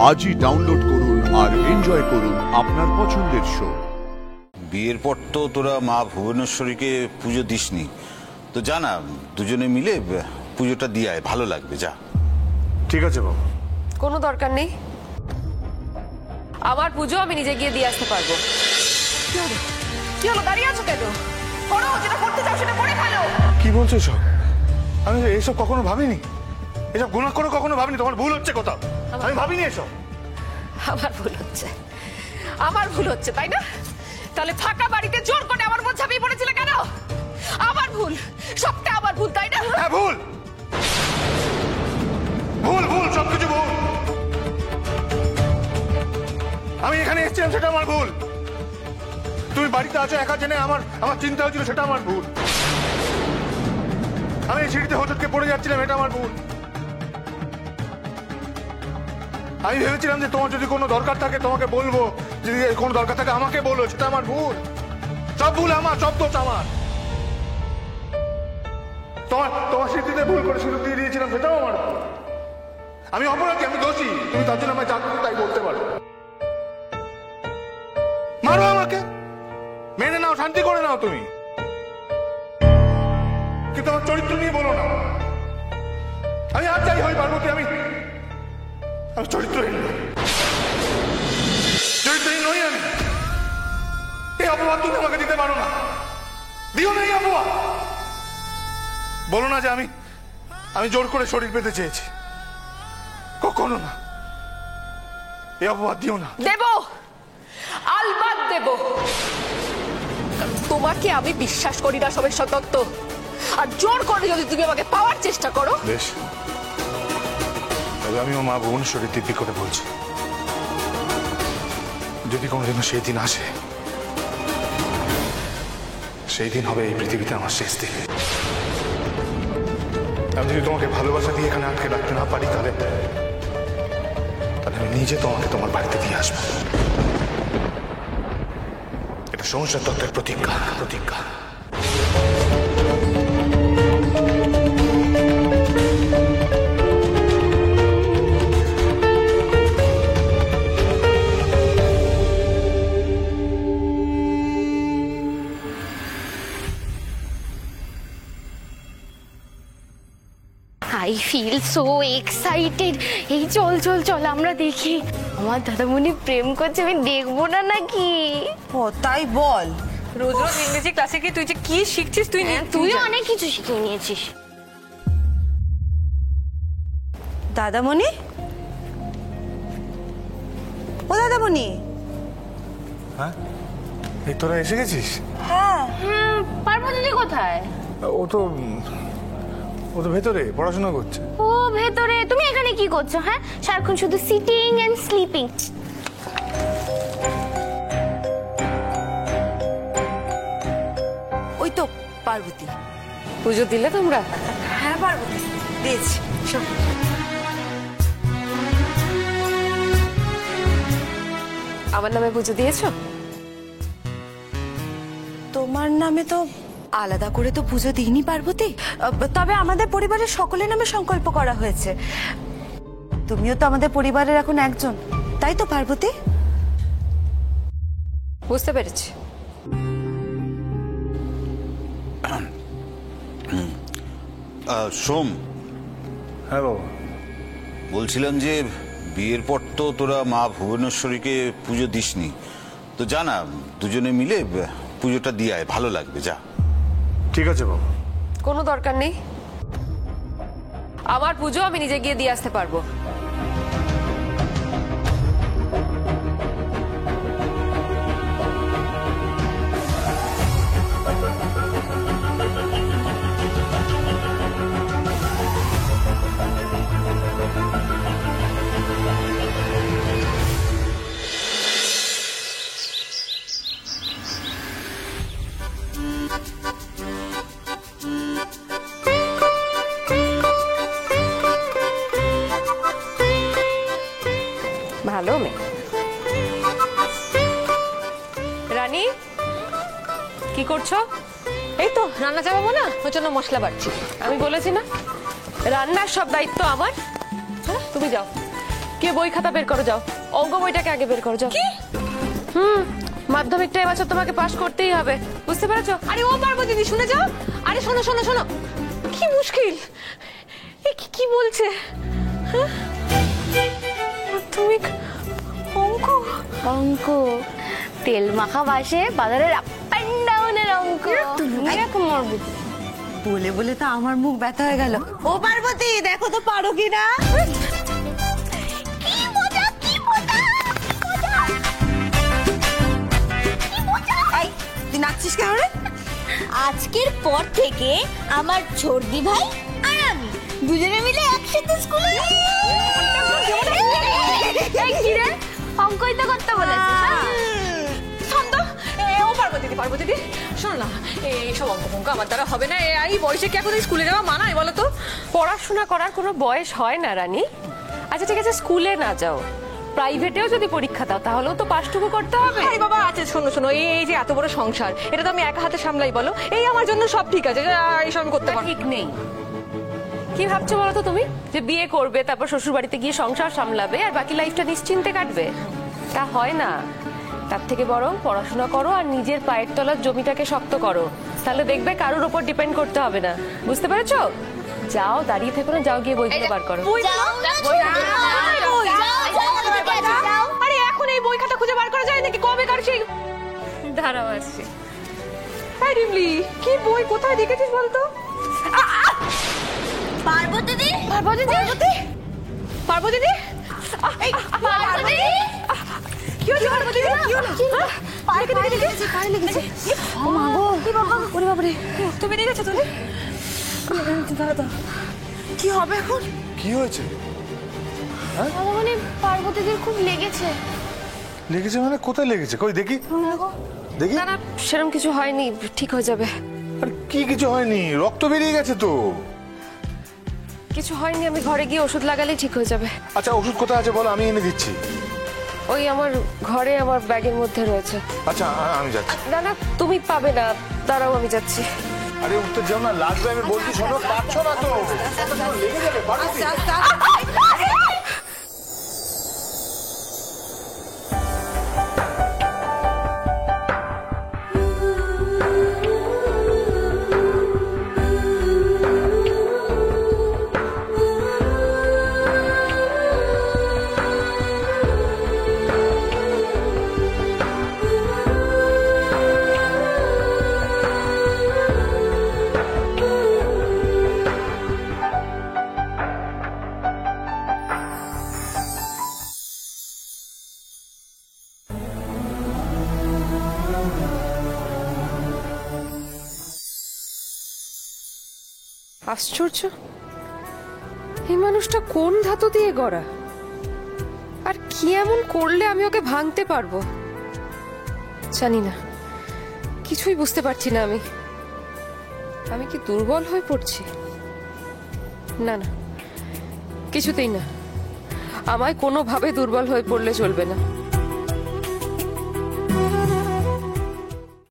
আজই ডাউনলোড করুন আর এনজয় করুন আপনার পছন্দের শো। বিয়ের পর তো তোরা মা ভুবনেশ্বরীকে পুজো দিসনি, তো জানা দুজনে মিলে পুজোটা দিয়ে আয়, ভালো লাগবে। যা। ঠিক আছে বাবু। কোনো দরকার নেই, আমার পুজো আমি নিজে গিয়ে দিয়ে আসতে পারবো। কি হলো, দাঁড়িয়ে আছো কেন? করো, যেটা করতে চাও সেটা করে ফেলো। কি বলছো এসব? আমি এইসব কখনো ভাবিনি, এসব গুনাহ করে কখনো ভাবিনি। তোমার ভুল হচ্ছে কোথাও, আমি ভাবিনি এসব। আমার ভুল হচ্ছে তাই না? তাহলে ফাঁকা বাড়িতে জোর করে আমার বোন ঝাঁপিয়ে পড়েছিলে কেন? আমার ভুল, সবটা আমার ভুল তাই না? হ্যাঁ ভুল, ভুল ভুল, সবকিছু ভুল। আমি এখানে এসেছিলাম, সেটা আমার ভুল। তুমি বাড়িতে আছো একা জেনে আমার চিন্তা হয়েছিল, সেটা আমার ভুল। আমি সিঁড়িতে হোঁচটকে পড়ে যাচ্ছিলাম, এটা আমার ভুল। আমি ভেবেছিলাম যে তোমার যদি কোনো দরকার থাকে তোমাকে বলবো, যদি কোনো দরকার থাকে আমাকে বলো, সেটা আমার ভুল। সব ভুল আমার, সব দোষ আমার। তোমার স্মৃতিতে ভুল করে সুযোগ দিয়ে দিয়েছিলাম, সেটাও আমার ভুল। আমি অপরাধী, আমি দোষী। তুমি তার জন্য আমায় যা খুশি তাই বলতে পারো। মারো আমাকে, মেনে নাও, শান্তি করে নাও তুমি, কিন্তু আমার চরিত্র নিয়ে বলো না। আমি আর যাই হই পার্বতী, আমি চরিত্রহীন নই, চরিত্রহীন নই আমি। এই অপবাদ তুমি আমাকে দিতে পারো না, দিও না এই অপবাদ। বলো না যে আমি জোর করে শরীর পেতে চেয়েছি, কখনো না। এই অপবাদ দিও না। দেব, আলবাত দেব। তোমাকে আমি বিশ্বাস করি না সবের সতত্ব, আর জোর করে যদি তুমি আমাকে পাওয়ার চেষ্টা করো। বেশ, তবে আমিও মা ভুবনেশ্বরীর দিব্যি করে বলছি, যদি কোনোদিন সেই দিন আসে, সেই দিন হবে এই পৃথিবীতে আমার শেষ দিন। আমি যদি তোমাকে ভালোবাসা দিয়ে এখানে আটকে রাখতে না পারি, তাহলে আমি নিজে তোমাকে তোমার বাড়িতে দিয়ে আসবো। এটা সংসার তত্ত্বের প্রতিজ্ঞা। I feel so excited. এই চল চল চল আমরা দেখি। আমার দাদামণি প্রেম করছে, আমি দেখবো না নাকি? ও তাই বল। রোজ রোজ ইংরেজি ক্লাসে কি তুই যে কি শিখছিস? তুইও অনেক কিছু শিখে নিয়েছিস। দাদামণি, ও দাদামণি। হ্যাঁ, এই তোরা এসে গেছিস? হ্যাঁ, পার্বতী কোথায়? ও তো ভেতরে পড়াশোনা করছে। ও ভেতরে, তুমি এখানে কি করছো? হ্যাঁ, সারাক্ষণ শুধু সিটিং এন্ড স্লিপিং। ওই তো পার্বতী। পুজো দিলে তোমরা? হ্যাঁ পার্বতী, দিয়েছি। আমার নামে পুজো দিয়েছো? তোমার নামে তো আলাদা করে তো পুজো দিইনি পার্বতী, তবে আমাদের পরিবারের সকলের নামে সংকল্প করা হয়েছে। তুমিও তো আমাদের পরিবারের এখন একজন, তাই তো পার্বতী? বুঝতে পেরেছি। সোম, হ্যাঁ বাবা। বলছিলাম যে বিয়ের পর তো তোরা মা ভুবনেশ্বরীকে পুজো দিসনি, তো জানা দুজনে মিলে পুজোটা দিয়ে আয়, ভালো লাগবে। যা। ঠিক আছে বাবা। কোনো দরকার নেই, আমার পুজো আমি নিজে গিয়ে দিয়ে আসতে পারবো। ভালো মেয়ে। রানী, কি করছো? এই তো রান্না চাপাবো না, ওই জন্য মশলা বাড়ছি। আমি বলেছি না রান্নার সব দায়িত্ব আমার। তুমি যাও, কে বই খাতা বের করো যাও, অঙ্ক বইটাকে আগে বের করো যাও। মাধ্যমিকটা এবছর তোমাকে পাশ করতেই হবে, বুঝতে পেরেছো? আরে ও পারবো দিদি, শুনে যাও। আরে শোনো শোনো শোনো, কি মুশকিল, কি বলছে? হ্যাঁ? মাধ্যমিক অঙ্ক? অঙ্ক তেল মাখা বাসে বাজারের আপ অ্যান্ড ডাউনের অঙ্ক। এরকম মরবি বলে বলে তো আমার মুখ ব্যথা হয়ে গেল। ও পার্বতী, দেখো তো পারো কিনা। কি মজা, কি মজা, এই, তুই নাচছিস কেন রে? আজকের পর থেকে আমার ছোটদি ভাই আর আমি দুজনে মিলে একসাথে স্কুলে এই কি রে, অঙ্কই তো করতে বলেছিস। ছন্দ, ও পারবো দিদি, পারবো দিদি। শোনো না, এইসব অঙ্ক ফঙ্ক আমার দ্বারা হবে না। এই বয়সে কি এখন স্কুলে যাওয়া মানায় বলো তো? পড়াশোনা করার কোনো বয়স হয় না রানী। আচ্ছা ঠিক আছে, স্কুলে না যাও, প্রাইভেটেও যদি পরীক্ষা দাও তাহলেও তো পাসটুকু করতে হবে। আরে বাবা, আচ্ছা শোনো শোনো, এই যে এত বড় সংসার, এটা তো আমি একা হাতে সামলাই, বলো? এই আমার জন্য সব ঠিক আছে, এইসব আমি করতে পারি। ঠিক নেই। কি ভাবছো বলো তো তুমি, যে বিয়ে করবে তারপর শ্বশুর বাড়িতে গিয়ে সংসার সামলাবে আর বাকি লাইফটা নিশ্চিন্তে কাটবে? তা হয় না। তার থেকে বরং পড়াশোনা করো আর নিজের পায়ের তলার জমিটাকে শক্ত করো, তাহলে দেখবে কারোর উপর ডিপেন্ড করতে হবে না। বুঝতে পেরেছো? যাও, দাঁড়িয়ে থেকো না, যাও গিয়ে বইগুলো বার করো। আরে এখন এই বই খাতা খুঁজে বার করা যায় নাকি? কবে কার সেই দাঁড়াও আসছি। রিমলি, কি বই কোথায় দেখেছিস বলতো? পার্বতী দি, পার্বতী দিদি, পার্বতী দিদি, পার্বতী দি, কি হলো পার্বতী দিদি? কি হলো? পায়ে লেগেছে, পায়ে লেগেছে। ও মা গো, কি বাবা, ওরে বাবা রে। তো বেরিয়ে গেছে তুমি? কি হবে এখন? কি হয়েছে? মানে পার্বতীদের খুব লেগেছে। লেগেছে মানে কোথায় লেগেছে? কই দেখি দেখি। না না, সেরকম কিছু হয়নি, ঠিক হয়ে যাবে। আর কি কিছু হয়নি, রক্ত বেরিয়ে গেছে তো। কিছু হয়নি, আমি ঘরে গিয়ে ওষুধ লাগালেই ঠিক হয়ে যাবে। আচ্ছা ওষুধ কোথায় আছে বলো, আমি এনে দিচ্ছি। ওই আমার ঘরে আমার ব্যাগের মধ্যে রয়েছে। আচ্ছা আমি যাচ্ছি। না না, তুমি পাবে না, দাঁড়াও আমি যাচ্ছি। আরে উত্তর যাও না, লাগবে, আমি বলছি শোনো, পাচ্ছ না তো। লেগে যাবে, পারবি? আশ্চর্য, এই মানুষটা কোন ধাতু দিয়ে গড়া, আর কি এমন করলে আমি ওকে ভাঙতে পারবো? জানি না, কিছুই বুঝতে পারছি না। আমি কি দুর্বল হয়ে পড়ছি? না না, কিছুতেই না, আমায় কোনোভাবে দুর্বল হয়ে পড়লে চলবে না।